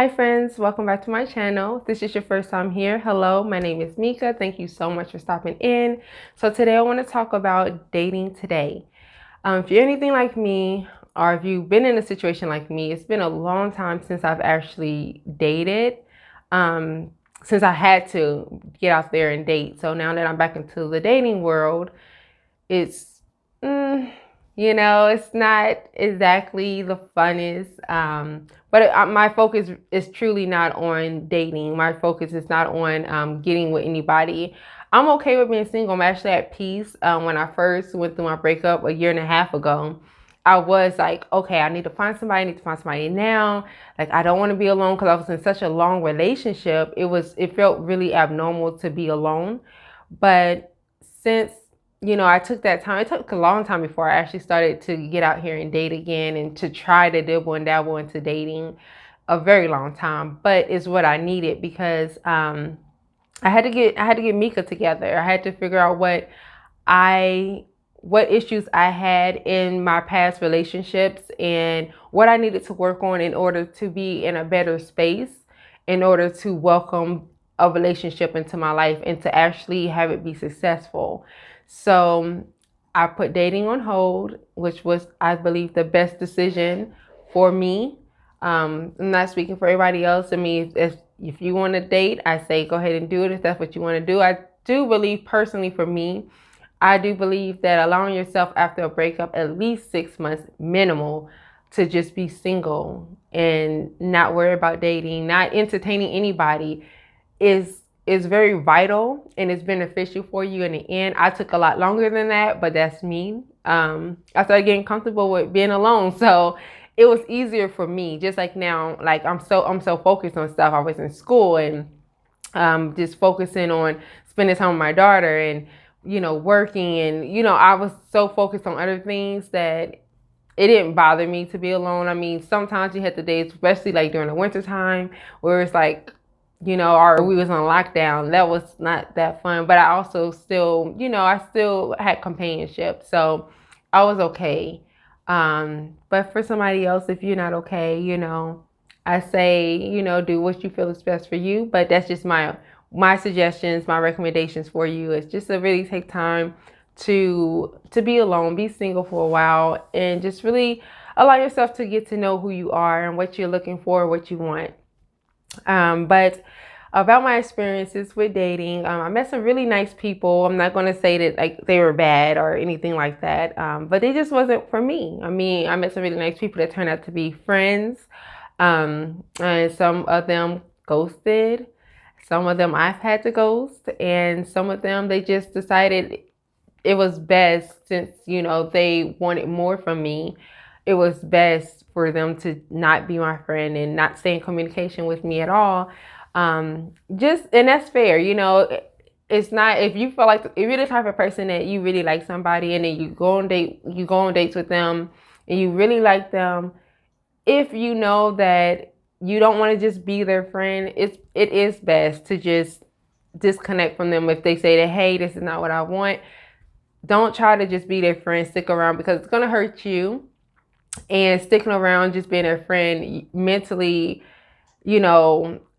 Hi friends, welcome back to my channel. If this is your first time here, hello, my name is Mika. Thank you so much for stopping in. So today I want to talk about dating today. If you're anything like me, or if you've been in a situation like me, it's been a long time since I've actually dated. Since I had to get out there and date. So now that I'm back into the dating world, it's it's not exactly the funnest. But my focus is truly not on dating. My focus is not on getting with anybody. I'm okay with being single. I'm actually at peace. When I first went through my breakup a year and a half ago, I was like, okay, I need to find somebody. I need to find somebody now. Like, I don't want to be alone because I was in such a long relationship. It felt really abnormal to be alone. But since I took that time. It took a long time before I actually started to get out here and date again and to try to dibble and dabble into dating. A very long time, but it's what I needed because I had to get Mika together. I had to figure out what issues I had in my past relationships and what I needed to work on in order to be in a better space, in order to welcome a relationship into my life and to actually have it be successful. So I put dating on hold, which was, I believe, the best decision for me. I'm not speaking for everybody else. I mean, if you want to date, I say go ahead and do it if that's what you want to do. I do believe personally for me, I do believe that allowing yourself after a breakup at least 6 months minimal to just be single and not worry about dating, not entertaining anybody is very vital and it's beneficial for you in the end. I took a lot longer than that, but that's me. I started getting comfortable with being alone, so it was easier for me. Just like now, like I'm so focused on stuff. I was in school and just focusing on spending time with my daughter and working, and I was so focused on other things that it didn't bother me to be alone. I mean, sometimes you had the days, especially like during the winter time, where it's like, or we was on lockdown. That was not that fun. But I also still, I still had companionship. So I was okay. But for somebody else, if you're not okay, I say, do what you feel is best for you. But that's just my suggestions, my recommendations for you is just to really take time to be alone, be single for a while, and just really allow yourself to get to know who you are and what you're looking for, what you want. But about my experiences with dating, I met some really nice people. I'm not going to say that like they were bad or anything like that, but it just wasn't for me. I mean, I met some really nice people that turned out to be friends, and some of them ghosted. Some of them I've had to ghost, and some of them they just decided it was best since they wanted more from me. It was best for them to not be my friend and not stay in communication with me at all. Just and that's fair. It's not, if you feel like, if you're the type of person that you really like somebody and then you go on dates with them and you really like them, if you know that you don't want to just be their friend, it is best to just disconnect from them. If they say that, hey, this is not what I want, don't try to just be their friend. Stick around because it's going to hurt you. And sticking around, just being their friend, mentally,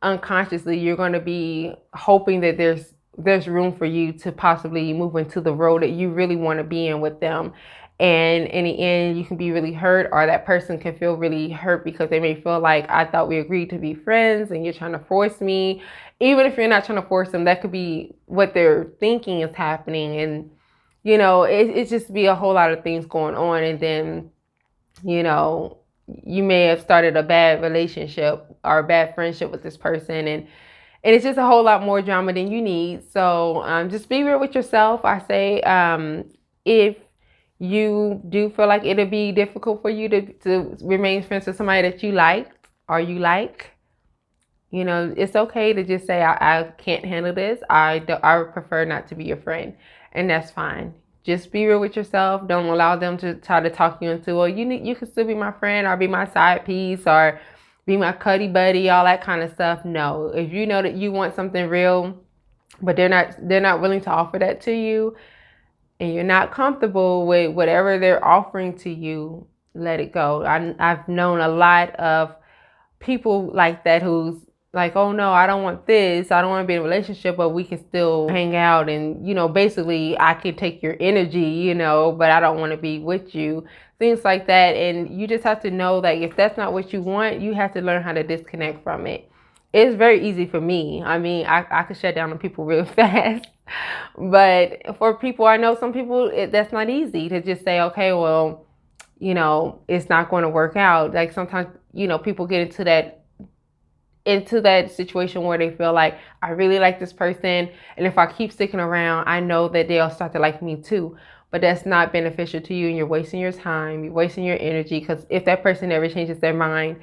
unconsciously, you're going to be hoping that there's room for you to possibly move into the road that you really want to be in with them. And in the end, you can be really hurt, or that person can feel really hurt because they may feel like, I thought we agreed to be friends and you're trying to force me. Even if you're not trying to force them, that could be what they're thinking is happening. And it just be a whole lot of things going on. And then, you may have started a bad relationship or a bad friendship with this person. And it's just a whole lot more drama than you need. So just be real with yourself. I say, if you do feel like it'll be difficult for you to remain friends with somebody that you like or you like, it's okay to just say, I can't handle this. I would prefer not to be your friend. And that's fine. Just be real with yourself. Don't allow them to try to talk you into, well, you can still be my friend or be my side piece or be my cuddy buddy, all that kind of stuff. No, if you know that you want something real, but they're not willing to offer that to you, and you're not comfortable with whatever they're offering to you, let it go. I've known a lot of people like that who's like, oh no, I don't want this. I don't want to be in a relationship, but we can still hang out and, basically I can take your energy, but I don't want to be with you. Things like that. And you just have to know that if that's not what you want, you have to learn how to disconnect from it. It's very easy for me. I mean, I could shut down on people real fast. But for people, I know some people, that's not easy to just say, okay, well, it's not going to work out. Like sometimes, people get into that situation where they feel like I really like this person, and if I keep sticking around, I know that they'll start to like me too. But that's not beneficial to you, and you're wasting your time, you're wasting your energy, because if that person ever changes their mind,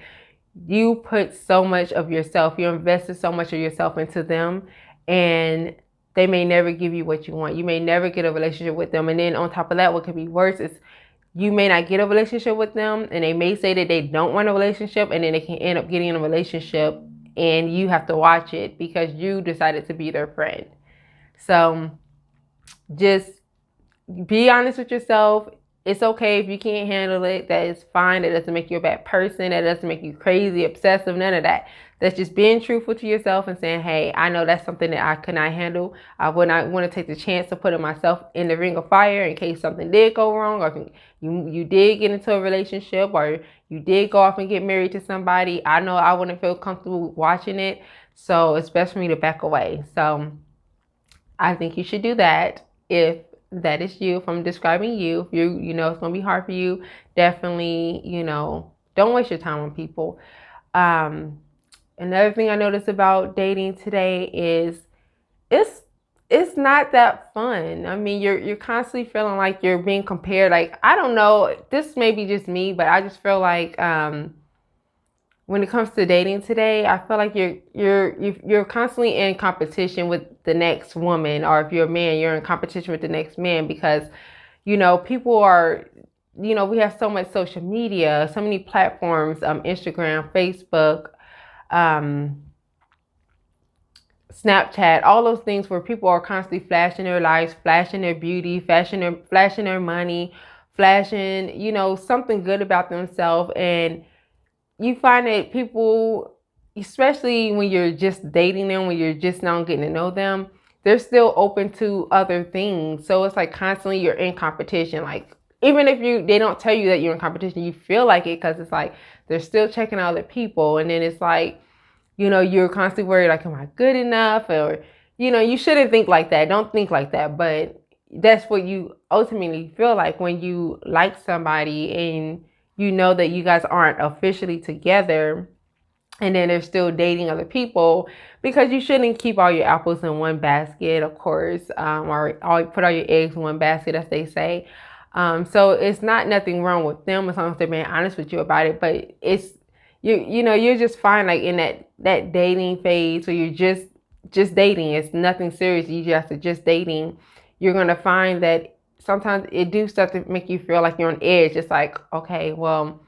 you put so much of yourself, you invested so much of yourself into them, and they may never give you what you want. You may never get a relationship with them. And then on top of that, what could be worse is you may not get a relationship with them, and they may say that they don't want a relationship, and then they can end up getting in a relationship and you have to watch it because you decided to be their friend. So just be honest with yourself. It's okay if you can't handle it. That is fine. That doesn't make you a bad person. That doesn't make you crazy, obsessive, none of that. That's just being truthful to yourself and saying, hey, I know that's something that I could not handle. I would not want to take the chance of putting myself in the ring of fire in case something did go wrong, or if you did get into a relationship, or you did go off and get married to somebody. I know I wouldn't feel comfortable watching it. So it's best for me to back away. So I think you should do that. If that is you, if I'm describing you, if you know it's going to be hard for you, definitely, don't waste your time on people. Another thing I noticed about dating today is it's not that fun. I mean, you're constantly feeling like you're being compared. Like, I don't know, this may be just me, but I just feel like when it comes to dating today, I feel like you're constantly in competition with the next woman, or if you're a man, you're in competition with the next man, because people are, we have so much social media, so many platforms, Instagram, Facebook, Snapchat, all those things where people are constantly flashing their lives, flashing their beauty, flashing their money, flashing, something good about themselves. And you find that people, especially when you're just dating them, when you're just now getting to know them, they're still open to other things. So it's like constantly you're in competition. Like, even if they don't tell you that you're in competition, you feel like it, because it's like they're still checking out other people. And then it's like, you're constantly worried, like, am I good enough? Or, you shouldn't think like that. Don't think like that. But that's what you ultimately feel like when you like somebody and you know that you guys aren't officially together, and then they're still dating other people, because you shouldn't keep all your apples in one basket, of course, or put all your eggs in one basket, as they say. So it's not nothing wrong with them as long as they're being honest with you about it. But it's you're just fine, like in that dating phase where you're just dating. It's nothing serious. You just are just dating. You're gonna find that sometimes it do stuff to make you feel like you're on edge. It's like, okay, well,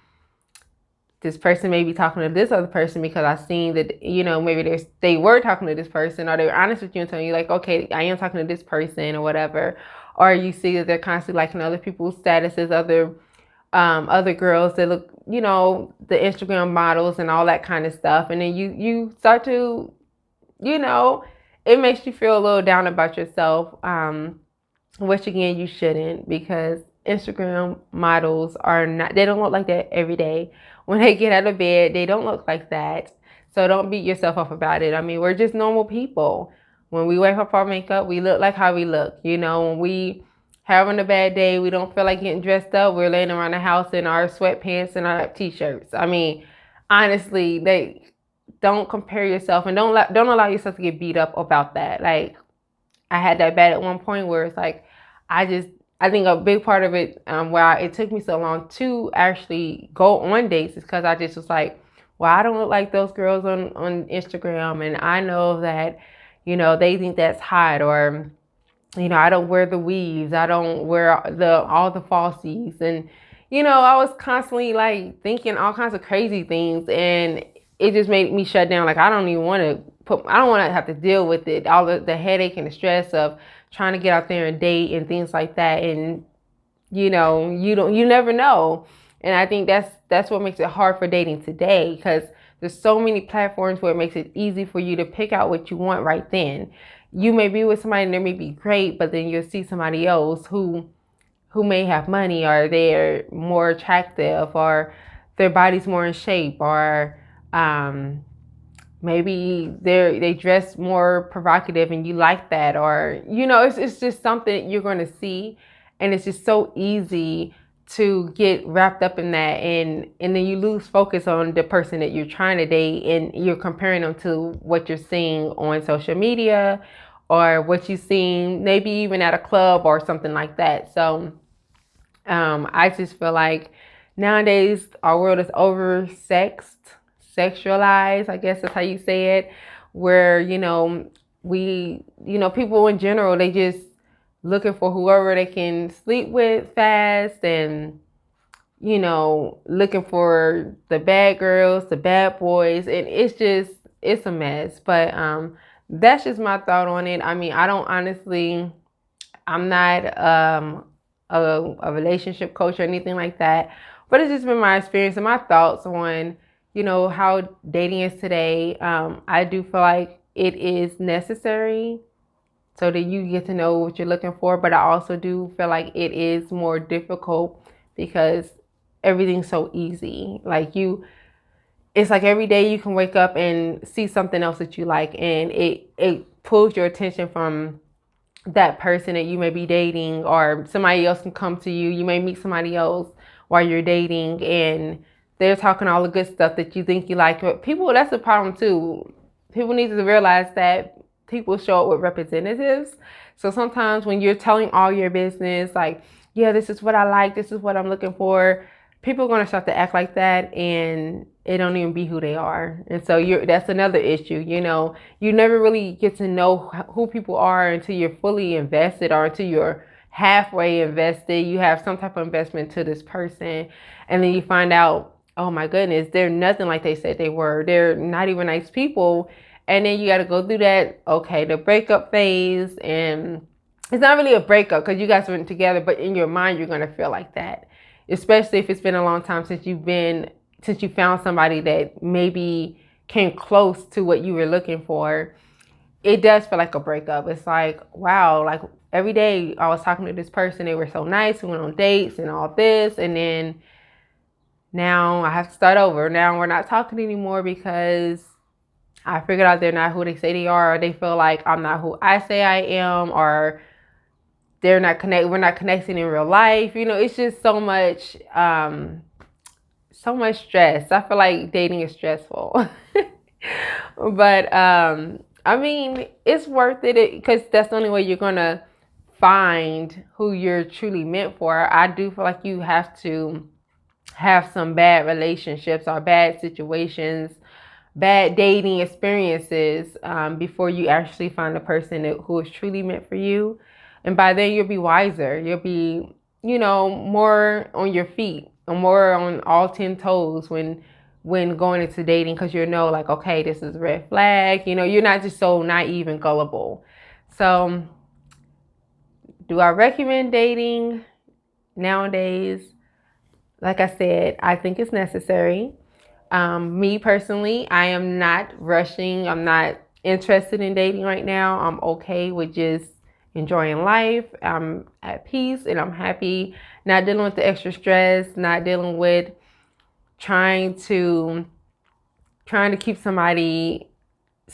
this person may be talking to this other person, because I've seen that, maybe they were talking to this person, or they were honest with you and telling you, like, okay, I am talking to this person or whatever. Or you see that they're constantly liking other people's statuses, other girls that look, the Instagram models and all that kind of stuff. And then you start to, it makes you feel a little down about yourself, which again, you shouldn't, because Instagram models they don't look like that every day. When they get out of bed, they don't look like that. So don't beat yourself up about it. I mean, we're just normal people. When we wipe up our makeup, we look like how we look. When we having a bad day, we don't feel like getting dressed up, we're laying around the house in our sweatpants and our t-shirts. I mean, honestly, don't compare yourself, and don't allow yourself to get beat up about that. Like, I had that bad at one point where it's like, I think a big part of it, why it took me so long to actually go on dates, is because I just was like, well, I don't look like those girls on Instagram, and I know that, they think that's hot, or, I don't wear the weaves, I don't wear all the falsies, and, I was constantly like thinking all kinds of crazy things, and it just made me shut down. Like, I don't want to have to deal with it, all the headache and the stress of trying to get out there and date and things like that. And you never know. And I think that's what makes it hard for dating today, because There's so many platforms where it makes it easy for you to pick out what you want right then. You may be with somebody and they may be great, but then you'll see somebody else who may have money, or they're more attractive, or their body's more in shape, or um, maybe they dress more provocative and you like that, or it's just something you're going to see, and it's just so easy to get wrapped up in that, and then you lose focus on the person that you're trying to date, and you're comparing them to what you're seeing on social media or what you've seen maybe even at a club or something like that. So I just feel like nowadays our world is sexualized, I guess that's how you say it, where, people in general, they just looking for whoever they can sleep with fast, and, looking for the bad girls, the bad boys, and it's a mess. But that's just my thought on it. I mean, I'm not a relationship coach or anything like that, but it's just been my experience and my thoughts on, how dating is today. I do feel like it is necessary so that you get to know what you're looking for, but I also do feel like it is more difficult because everything's so easy. It's like every day you can wake up and see something else that you like, and it pulls your attention from that person that you may be dating, or somebody else can come to you. You may meet somebody else while you're dating, and they're talking all the good stuff that you think you like. But people, that's the problem too. People need to realize that people show up with representatives. So sometimes when you're telling all your business, like, yeah, this is what I like, this is what I'm looking for, people are going to start to act like that, and it don't even be who they are. And so that's another issue. You never really get to know who people are until you're fully invested, or until you're halfway invested. You have some type of investment to this person, and then you find out, oh my goodness, they're nothing like they said they were. They're not even nice people. And then you got to go through that, okay, the breakup phase. And it's not really a breakup because you guys went together, but in your mind, you're going to feel like that, especially if it's been a long time since you found somebody that maybe came close to what you were looking for. It does feel like a breakup. It's like, wow, like every day I was talking to this person, they were so nice, we went on dates and all this, and then now I have to start over. Now we're not talking anymore because I figured out they're not who they say they are, or they feel like I'm not who I say I am, or we're not connecting in real life. It's just so much stress. I feel like dating is stressful. But I mean, it's worth it because that's the only way you're gonna find who you're truly meant for. I do feel like you have to have some bad relationships or bad situations, bad dating experiences, before you actually find a person who is truly meant for you. And by then you'll be wiser. You'll be, more on your feet, or more on all 10 toes when going into dating, because like, okay, this is a red flag. You're not just so naive and gullible. So do I recommend dating nowadays? Like I said, I think it's necessary. Me personally, I am not rushing. I'm not interested in dating right now. I'm okay with just enjoying life. I'm at peace and I'm happy. Not dealing with the extra stress, not dealing with trying to keep somebody's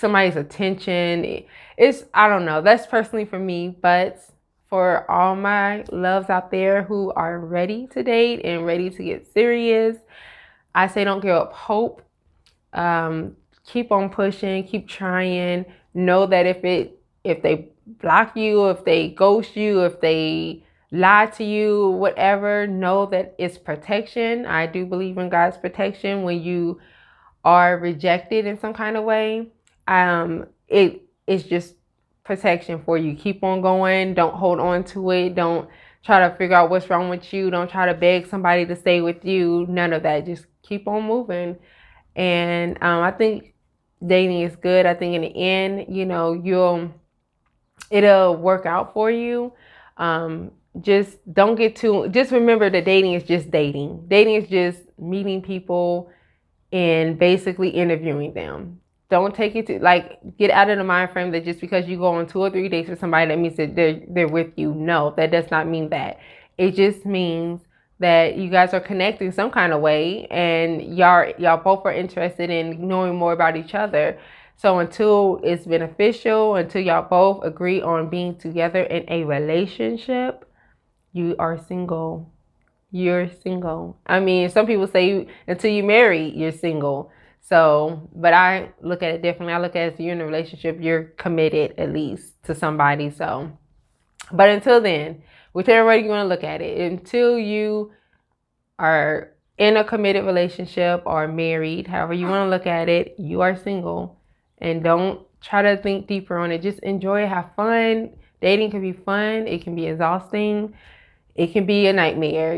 attention. I don't know. That's personally for me, but for all my loves out there who are ready to date and ready to get serious, I say don't give up hope. Keep on pushing, keep trying. Know that if they block you, if they ghost you, if they lie to you, whatever, know that it's protection. I do believe in God's protection when you are rejected in some kind of way. It's just protection for you. Keep on going. Don't hold on to it. Don't try to figure out what's wrong with you. Don't try to beg somebody to stay with you. None of that. Just keep on moving. And I think dating is good. I think in the end, it'll work out for you. Just remember that dating is just dating. Dating is just meeting people and basically interviewing them. Don't take it to, like, get out of the mind frame that just because you go on 2 or 3 dates with somebody, that means that they're with you. No, that does not mean that. It just means that you guys are connecting some kind of way, and y'all both are interested in knowing more about each other. So until it's beneficial, until y'all both agree on being together in a relationship, you are single. You're single. I mean, some people say until you marry, you're single. So, but I look at it differently. I look at it as you're in a relationship, you're committed at least to somebody. So, but until then, whichever way you want to look at it, until you are in a committed relationship or married, however you want to look at it, you are single. And don't try to think deeper on it. Just enjoy it, have fun. Dating can be fun, it can be exhausting, it can be a nightmare,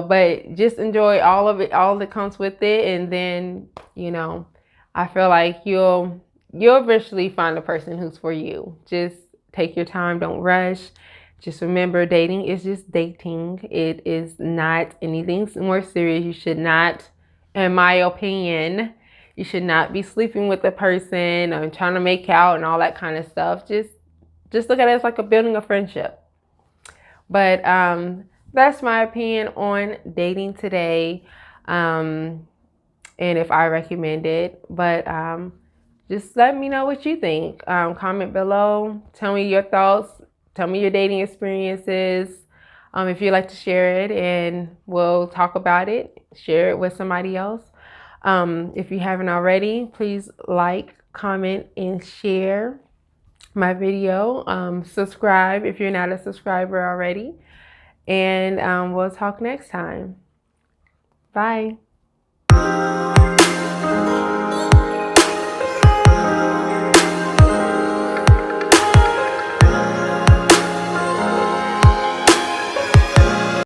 but just enjoy all of it, all that comes with it. And then, I feel like you'll eventually find the person who's for you. Just take your time, don't rush. Just remember, dating is just dating. It is not anything more serious. You should not, in my opinion, you should not be sleeping with the person or trying to make out and all that kind of stuff. Just look at it as like a building a friendship. But that's my opinion on dating today, and if I recommend it. But just let me know what you think. Comment below. Tell me your thoughts. Tell me your dating experiences. If you'd like to share it, and we'll talk about it. Share it with somebody else. If you haven't already, please like, comment, and share my video. Subscribe if you're not a subscriber already. And we'll talk next time. Bye.